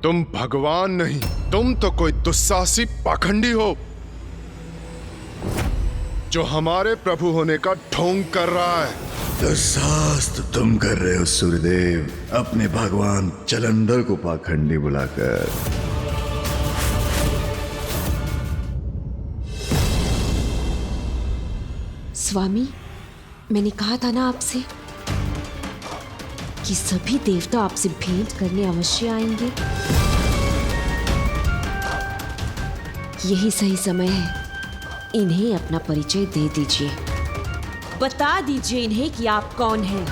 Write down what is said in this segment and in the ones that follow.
तुम भगवान नहीं, तुम तो कोई दुस्साहसी पाखंडी हो जो हमारे प्रभु होने का ढोंग कर रहा है। दुस्साहस तो तुम कर रहे हो सूर्यदेव, अपने भगवान जलंधर को पाखंडी बुलाकर। स्वामी, मैंने कहा था ना आपसे कि सभी देवता आपसे भेंट करने अवश्य आएंगे। यही सही समय है, इन्हें अपना परिचय दे दीजिए। बता दीजिए इन्हें कि आप कौन हैं।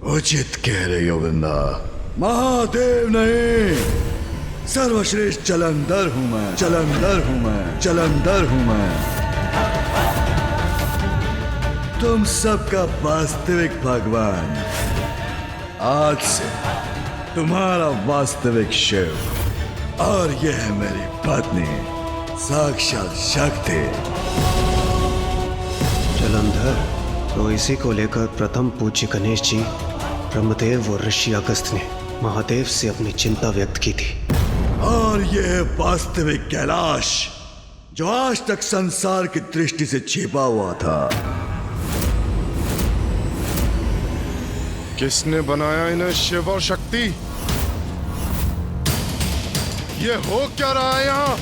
उचित कह रही हो वृंदा, महादेव नहीं, सर्वश्रेष्ठ जलंधर हूं मैं, जलंधर हूं मैं, जलंधर हूं मैं। तुम सबका वास्तविक भगवान। आज से तुम्हारा वास्तविक शिव, और यह है मेरी पत्नी साक्षात शक्ति। जलंधर, तो इसी को लेकर प्रथम पूज्य गणेश जी, ब्रह्मदेव और ऋषि अगस्त ने महादेव से अपनी चिंता व्यक्त की थी। और यह वास्तविक कैलाश जो आज तक संसार की दृष्टि से छिपा हुआ था। किसने बनाया इन्हें शिव और शक्ति? ये हो क्या रहा है यहाँ?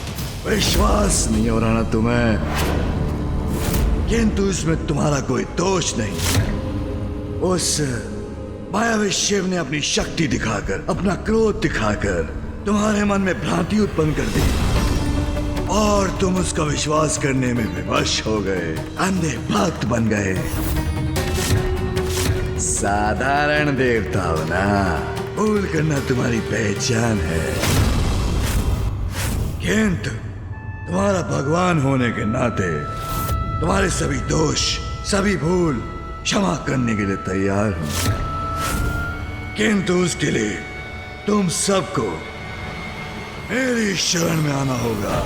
विश्वास नहीं हो रहा ना तुम्हें, किंतु इसमें तुम्हारा कोई दोष नहीं। उस मायावी शिव ने अपनी शक्ति दिखाकर, अपना क्रोध दिखाकर तुम्हारे मन में भ्रांति उत्पन्न कर दी, और तुम उसका विश्वास करने में विवश हो गए, अंधे भक्त बन गए। साधारण देवता हो ना, भूल करना तुम्हारी पहचान है, किंतु तुम्हारा भगवान होने के नाते तुम्हारे सभी दोष, सभी भूल क्षमा करने के लिए तैयार हूं। किंतु उसके लिए तुम सबको मेरी शरण में आना होगा।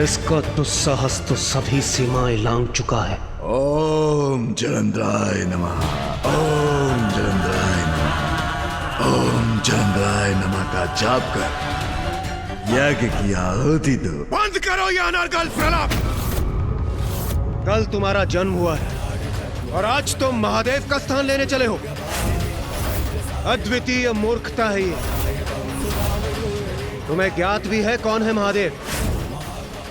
इसका दुस्साहस तो सभी सीमाएं लांघ चुका है। ओम जलंधराय नमः, ओम जलंधराय नमः, ओम जलंधराय नमः का जाप कर यज्ञ की आहुति दो। बंद करो यह अनर्गल प्रलाप। कल तुम्हारा जन्म हुआ है और आज तुम महादेव का स्थान लेने चले हो। अद्वितीय मूर्खता है ये। तुम्हें ज्ञात भी है कौन है महादेव?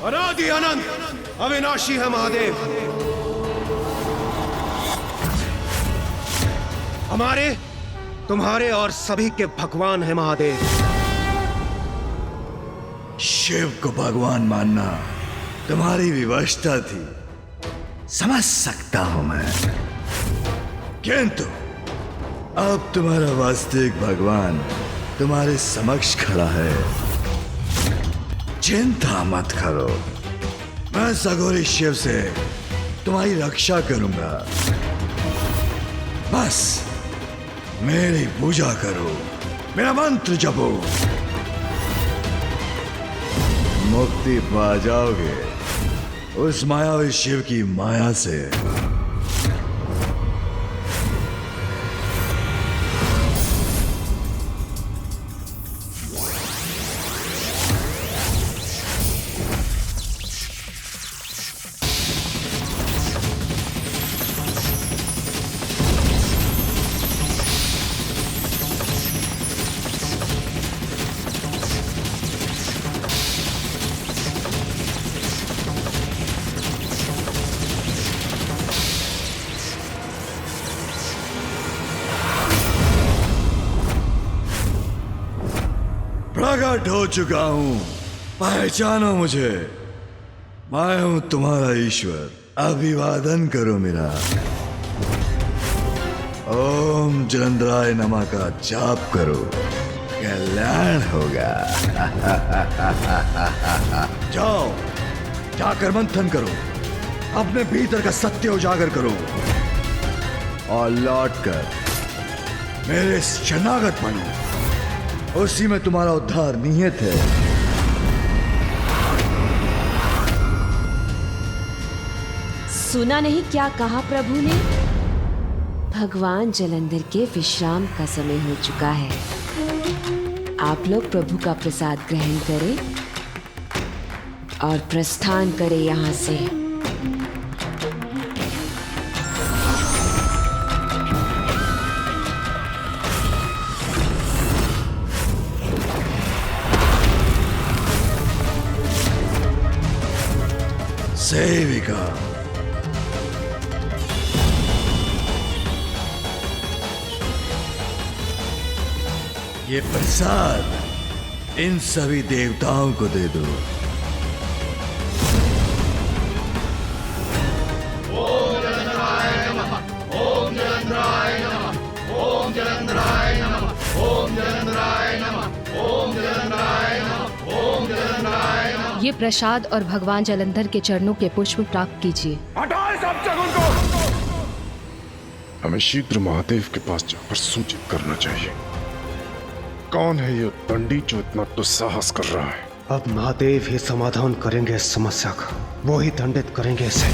अनादि अनंत अविनाशी है महादेव। हमारे, तुम्हारे और सभी के भगवान है महादेव। शिव को भगवान मानना तुम्हारी विवशता थी, समझ सकता हूं मैं, किंतु अब तुम्हारा वास्तविक भगवान तुम्हारे समक्ष खड़ा है। चिंता मत करो, मैं सगोरी शिव से तुम्हारी रक्षा करूंगा। बस मेरी पूजा करो, मेरा मंत्र जपो, मुक्ति पा जाओगे उस मायावी शिव की माया से। प्रकट हो चुका हूं, पहचानो मुझे, मैं हूं तुम्हारा ईश्वर। अभिवादन करो मेरा। ओम जलंधराय नमः का जाप करो, कल्याण होगा। जाओ, जाकर मंथन करो, अपने भीतर का सत्य उजागर करो, और लौटकर मेरे शरणागत बनो। उसी में तुम्हारा उद्धार निहित है। सुना नहीं क्या कहा प्रभु ने? भगवान जलंधर के विश्राम का समय हो चुका है। आप लोग प्रभु का प्रसाद ग्रहण करें और प्रस्थान करें यहाँ से। सेविका, ये प्रसाद इन सभी देवताओं को दे दो। ये प्रसाद और भगवान जलंधर के चरणों के पुष्प प्राप्त कीजिए। हमें शीघ्र महादेव के पास जाकर सूचित करना चाहिए। कौन है ये दंडी जो इतना दुस्साहस कर रहा है? अब महादेव ही समाधान करेंगे इस समस्या का, वो ही दंडित करेंगे इसे।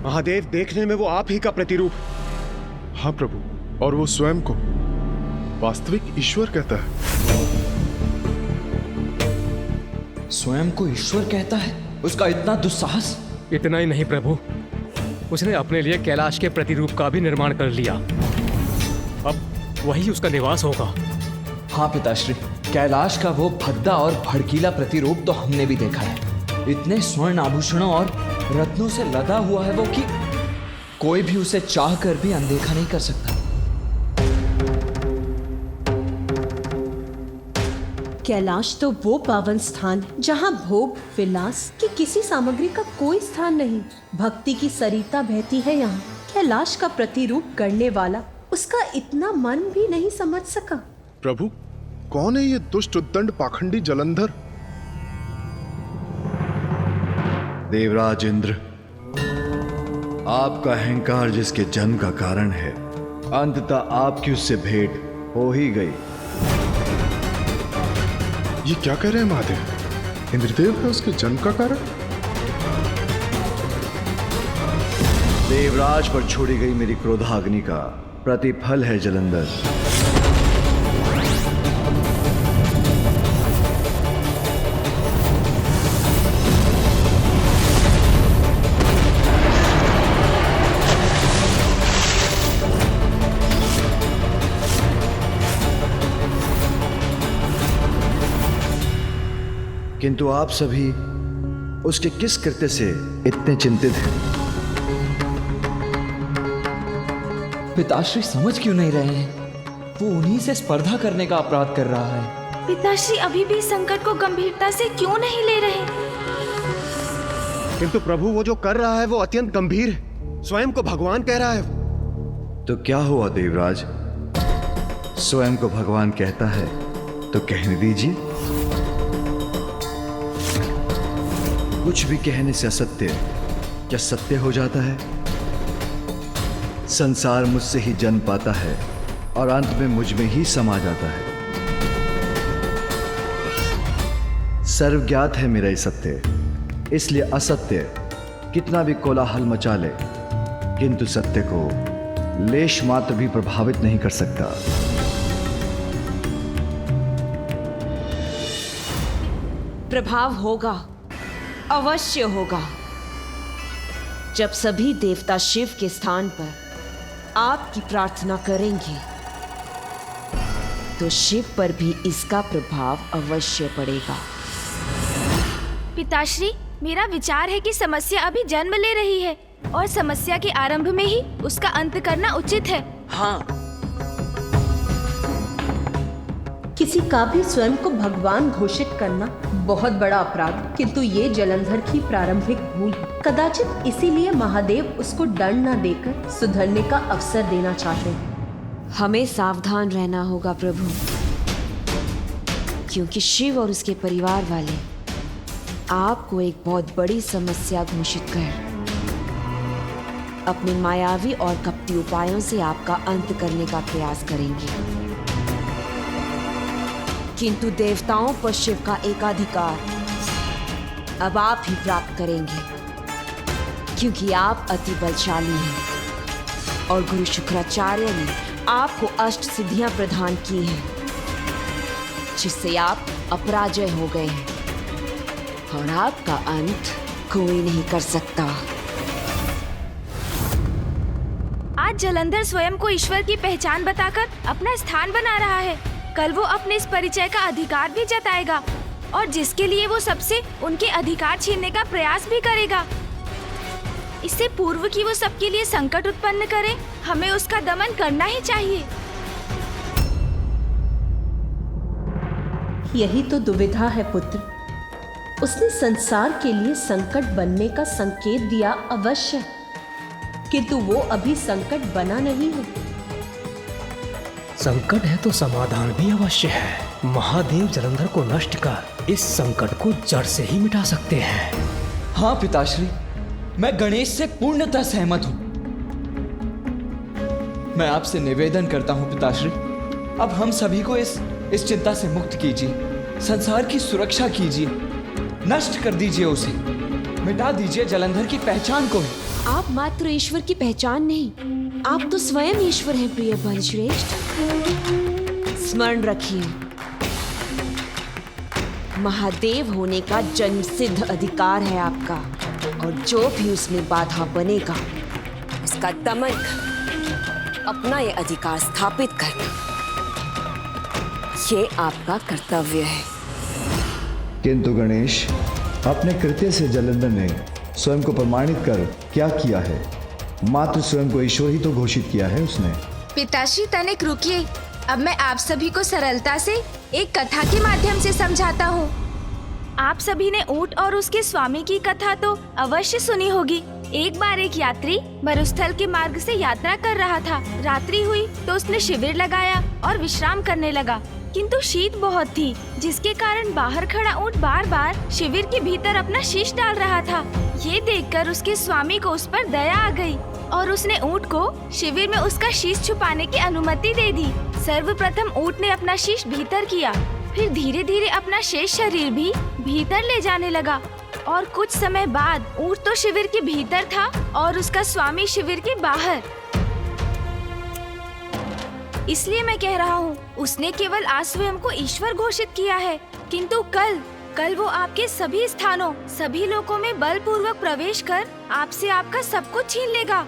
महादेव देखने में वो आप ही का प्रतिरूप। हाँ प्रभु, और वो स्वयं को वास्तविक ईश्वर कहता है। स्वयं को ईश्वर कहता है? उसका इतना दुस्साहस! इतना ही नहीं प्रभु, उसने अपने लिए कैलाश के प्रतिरूप का भी निर्माण कर लिया। अब वही उसका निवास होगा। हाँ पिताश्री, कैलाश का वो भद्दा और भड़कीला प्रतिरूप तो हमने भी देखा है। इतने स्वर्ण आभूषणों और रत्नों से लदा हुआ है वो कि कोई भी उसे चाह कर भी अनदेखा नहीं कर सकता। कैलाश तो वो पावन स्थान जहाँ भोग विलास की किसी सामग्री का कोई स्थान नहीं। भक्ति की सरिता बहती है यहाँ। कैलाश का प्रतिरूप करने वाला उसका इतना मन भी नहीं समझ सका। प्रभु, कौन है ये दुष्ट उद्दंड पाखंडी जलंधर? देवराज इंद्र, आपका अहंकार जिसके जन्म का कारण है, अंततः आपकी उससे भेंट हो ही गई। ये क्या कह रहे हैं महादेव? इंद्रदेव है उसके जन्म का कारण? देवराज पर छोड़ी गई मेरी क्रोधाग्नि का प्रतिफल है जलंधर। किंतु आप सभी उसके किस कृत्य से इतने चिंतित हैं? पिताश्री समझ क्यों नहीं रहे हैं? वो उन्हीं से स्पर्धा करने का अपराध कर रहा है। पिताश्री अभी भी संकट को गंभीरता से क्यों नहीं ले रहे? किंतु प्रभु, वो जो कर रहा है वो अत्यंत गंभीर है। स्वयं को भगवान कह रहा है। तो क्या हुआ देवराज? स्वयं को भगवान कहता है तो कहने दीजिए। कुछ भी कहने से असत्य क्या सत्य हो जाता है? संसार मुझसे ही जन्म पाता है और अंत में मुझ में ही समा जाता है। सर्वज्ञात है मेरा ये सत्य, इसलिए असत्य कितना भी कोलाहल मचा ले, किंतु सत्य को लेश मात्र भी प्रभावित नहीं कर सकता। प्रभाव होगा, अवश्य होगा। जब सभी देवता शिव के स्थान पर आपकी प्रार्थना करेंगे तो शिव पर भी इसका प्रभाव अवश्य पड़ेगा। पिताश्री, मेरा विचार है कि समस्या अभी जन्म ले रही है और समस्या के आरंभ में ही उसका अंत करना उचित है। हाँ, किसी का भी स्वयं को भगवान घोषित करना बहुत बड़ा अपराध, किंतु ये जलंधर की प्रारंभिक भूल है। कदाचित इसीलिए महादेव उसको दंड न देकर सुधरने का अवसर देना चाहते हैं। हमें सावधान रहना होगा प्रभु, क्योंकि शिव और उसके परिवार वाले आपको एक बहुत बड़ी समस्या घोषित कर अपने मायावी और कपटी उपायों से आपका अंत करने का प्रयास करेंगे। किंतु देवताओं पर शिव का एकाधिकार अब आप ही प्राप्त करेंगे, क्योंकि आप अति बलशाली हैं और गुरु शुक्राचार्य ने आपको 8 सिद्धियां प्रदान की हैं, जिससे आप अपराजय हो गए हैं और आपका अंत कोई नहीं कर सकता। आज जलंधर स्वयं को ईश्वर की पहचान बताकर अपना स्थान बना रहा है। कल वो अपने इस परिचय का अधिकार भी जताएगा और जिसके लिए वो सबसे उनके अधिकार छीनने का प्रयास भी करेगा। इससे पूर्व कि वो सबके लिए संकट उत्पन्न करे, हमें उसका दमन करना ही चाहिए। यही तो दुविधा है पुत्र। उसने संसार के लिए संकट बनने का संकेत दिया अवश्य, किंतु वो अभी संकट बना नहीं है। संकट है तो समाधान भी अवश्य है। महादेव जलंधर को नष्ट कर इस संकट को जड़ से ही मिटा सकते हैं। हाँ पिताश्री, मैं गणेश से पूर्णतः सहमत हूँ। मैं आपसे निवेदन करता हूँ पिताश्री, अब हम सभी को इस चिंता से मुक्त कीजिए, संसार की सुरक्षा कीजिए, नष्ट कर दीजिए उसे, मिटा दीजिए जलंधर की पहचान को। आप मात्र ईश्वर की पहचान नहीं, आप तो स्वयं ईश्वर हैं प्रिय बलश्रेष्ठ। स्मरण रखिए, महादेव होने का जन्म सिद्ध अधिकार है आपका, और जो भी उसमें बाधा बनेगा उसका दमन कर अपना ये अधिकार स्थापित करना, ये आपका कर्तव्य है। किंतु गणेश, अपने कृत्य से जलंधर ने स्वयं को प्रमाणित कर क्या किया है? मात्र स्वयं को ईश्वर ही तो घोषित किया है उसने। पिताश्री तनिक रुकिए, अब मैं आप सभी को सरलता से एक कथा के माध्यम से समझाता हूँ। आप सभी ने ऊंट और उसके स्वामी की कथा तो अवश्य सुनी होगी। एक बार एक यात्री मरुस्थल के मार्ग से यात्रा कर रहा था। रात्रि हुई तो उसने शिविर लगाया और विश्राम करने लगा, किंतु शीत बहुत थी, जिसके कारण बाहर खड़ा ऊंट बार बार शिविर के भीतर अपना शीश डाल रहा था। ये देखकर उसके स्वामी को उस पर दया आ गई और उसने ऊंट को शिविर में उसका शीश छुपाने की अनुमति दे दी। सर्वप्रथम ऊंट ने अपना शीश भीतर किया, फिर धीरे धीरे अपना शेष शरीर भी भीतर ले जाने लगा और कुछ समय बाद ऊंट तो शिविर के भीतर था और उसका स्वामी शिविर के बाहर। इसलिए मैं कह रहा हूँ, उसने केवल आज स्वयं को ईश्वर घोषित किया है, किंतु कल वो आपके सभी स्थानों, सभी लोकों में बलपूर्वक प्रवेश कर आपसे आपका सब कुछ छीन लेगा।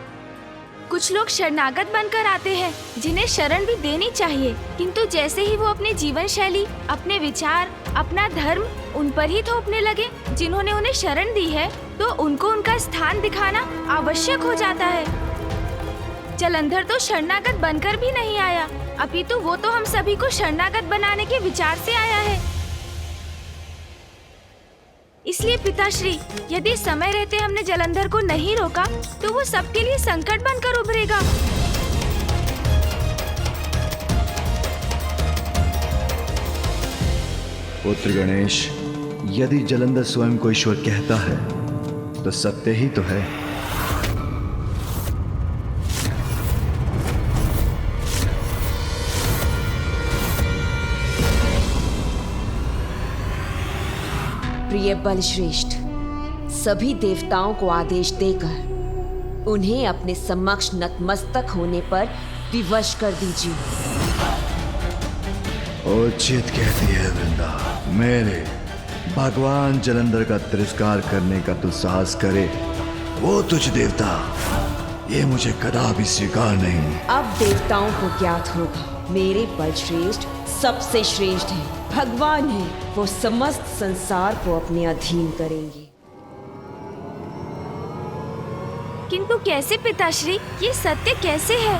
कुछ लोग शरणागत बनकर आते हैं, जिन्हें शरण भी देनी चाहिए, किंतु जैसे ही वो अपनी जीवन शैली, अपने विचार, अपना धर्म उन पर ही थोपने लगे जिन्होंने उन्हें शरण दी है, तो उनको उनका स्थान दिखाना आवश्यक हो जाता है। जलंधर तो शरणागत बनकर भी नहीं आया, अपितु वो तो हम सभी को शरणागत बनाने के विचार से आया है। इसलिए पिताश्री, यदि समय रहते हमने जलंधर को नहीं रोका तो वो सबके लिए संकट बनकर उभरेगा। पुत्र गणेश, यदि जलंधर स्वयं को ईश्वर कहता है तो सत्य ही तो है। प्रिय बलश्रेष्ठ, सभी देवताओं को आदेश देकर उन्हें अपने समक्ष नतमस्तक होने पर विवश कर दीजिए। उचित कहती है वृंदा। मेरे भगवान जलंधर का तिरस्कार करने का तू साहस करे, वो तुझ देवता, ये मुझे कदापि स्वीकार नहीं। अब देवताओं को ज्ञात होगा, मेरे बलश्रेष्ठ सबसे श्रेष्ठ हैं, भगवान हैं, वो समस्त संसार को अपने अधीन करेंगे। किंतु कैसे पिताश्री, ये सत्य कैसे है?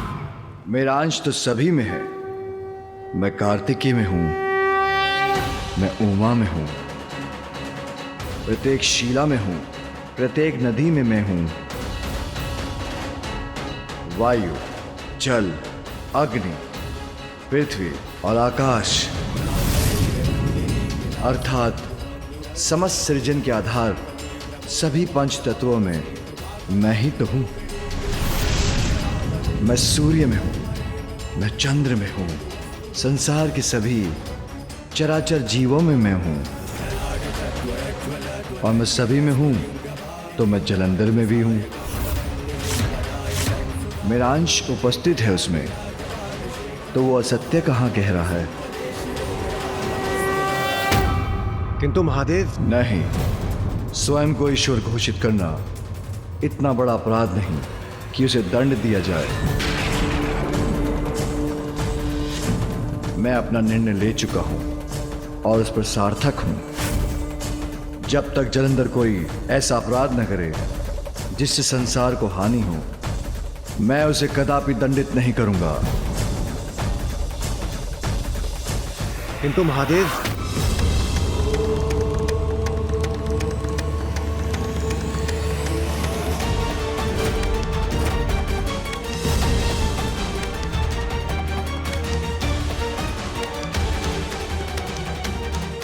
मेरा अंश तो सभी में है। मैं कार्तिकी में हूँ, मैं उमा में हूँ, प्रत्येक शीला में हूँ, प्रत्येक नदी में मैं हूँ। वायु, जल, अग्नि, पृथ्वी और आकाश, अर्थात समस्त सृजन के आधार सभी पंच तत्वों में मैं ही तो हूं। मैं सूर्य में हूं, मैं चंद्र में हूं, संसार के सभी चराचर जीवों में मैं हूं, और मैं सभी में हूं तो मैं जलंधर में भी हूं। मेरा अंश उपस्थित है उसमें, तो वो असत्य कहां कह रहा है? किंतु महादेव, नहीं, स्वयं को ईश्वर घोषित करना इतना बड़ा अपराध नहीं कि उसे दंड दिया जाए। मैं अपना निर्णय ले चुका हूं और उस पर सार्थक हूं। जब तक जलंधर कोई ऐसा अपराध न करे जिससे संसार को हानि हो, मैं उसे कदापि दंडित नहीं करूंगा। किंतु महादेव,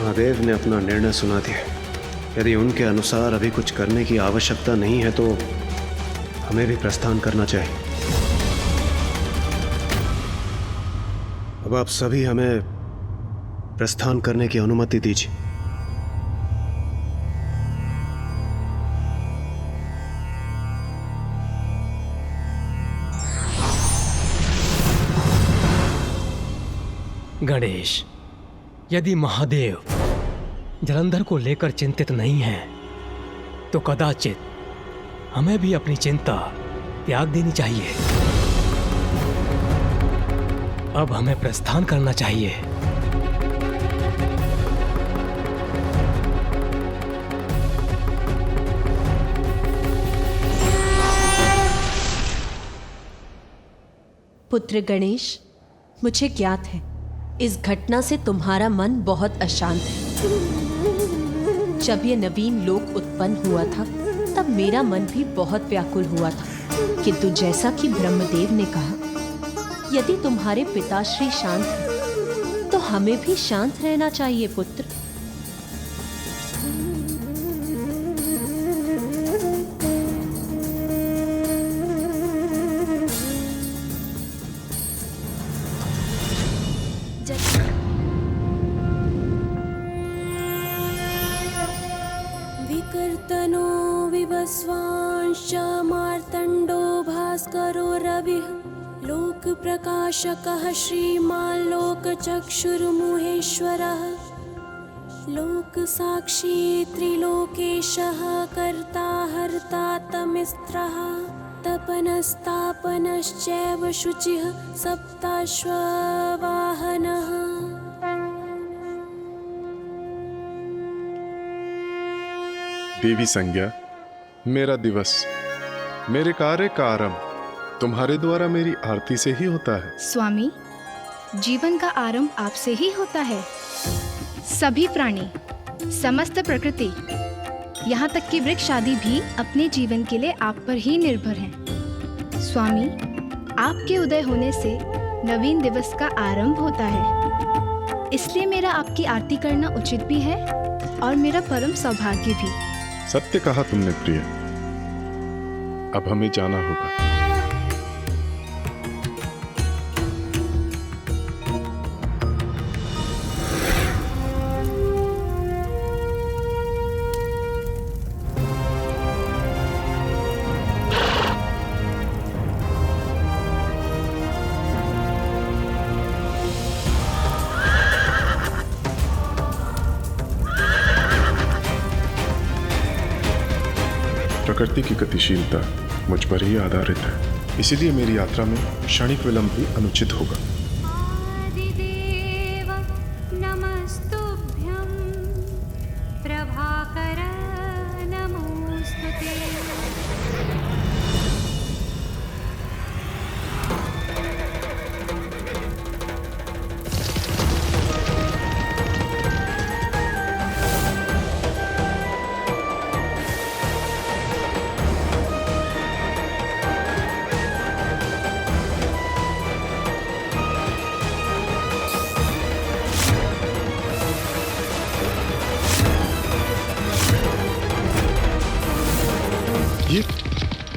महादेव ने अपना निर्णय सुना दिया। यदि उनके अनुसार अभी कुछ करने की आवश्यकता नहीं है तो हमें भी प्रस्थान करना चाहिए। अब आप सभी हमें प्रस्थान करने की अनुमति दीजिए। गणेश, यदि महादेव जलंधर को लेकर चिंतित नहीं है तो कदाचित हमें भी अपनी चिंता त्याग देनी चाहिए। अब हमें प्रस्थान करना चाहिए। पुत्र गणेश, मुझे ज्ञात है इस घटना से तुम्हारा मन बहुत अशांत है। जब ये नवीन लोक उत्पन्न हुआ था तब मेरा मन भी बहुत व्याकुल हुआ था, किंतु जैसा कि ब्रह्मदेव ने कहा, यदि तुम्हारे पिताश्री शांत हैं तो हमें भी शांत रहना चाहिए पुत्र। विकर्तनो विवस्वांश्च मार्तण्डो भास्करो रविः लोकप्रकाशकः श्रीमान् लोकचक्षुर्मुहेश्वरः लोकसाक्षी त्रिलोकेशः कर्ता हर्ता तमिस्त्रः तपनस्तापनश्चैव शुचिः सप्ताश्ववाहनः। देवी संज्ञा, मेरा दिवस, मेरे कार्य का आरंभ तुम्हारे द्वारा मेरी आरती से ही होता है। स्वामी, जीवन का आरंभ आपसे ही होता है। सभी प्राणी, समस्त प्रकृति, यहाँ तक कि वृक्ष आदि भी अपने जीवन के लिए आप पर ही निर्भर हैं। स्वामी, आपके उदय होने से नवीन दिवस का आरंभ होता है, इसलिए मेरा आपकी आरती करना उचित भी है और मेरा परम सौभाग्य भी। सत्य कहा तुमने प्रिय। अब हमें जाना होगा। प्रकृति की गतिशीलता मुझ पर ही आधारित है, इसीलिए मेरी यात्रा में क्षणिक विलंब भी अनुचित होगा। आदिदेव नमस्तुभ्यं प्रभाकर नमोस्तुते।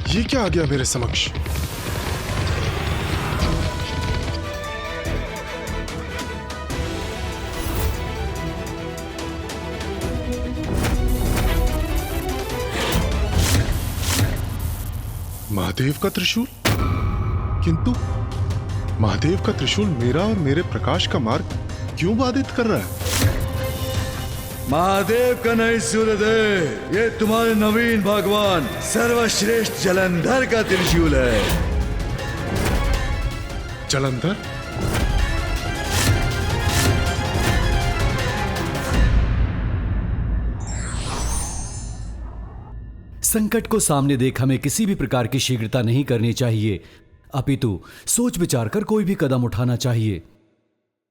ये क्या आ गया मेरे समक्ष? महादेव का त्रिशूल? किंतु महादेव का त्रिशूल मेरा और मेरे प्रकाश का मार्ग क्यों बाधित कर रहा है? महादेव का नहीं सूर्यदेव, ये तुम्हारे नवीन भगवान सर्वश्रेष्ठ जलंधर का त्रिशूल है। जलंधर? संकट को सामने देख हमें किसी भी प्रकार की शीघ्रता नहीं करनी चाहिए, अपितु सोच विचार कर कोई भी कदम उठाना चाहिए।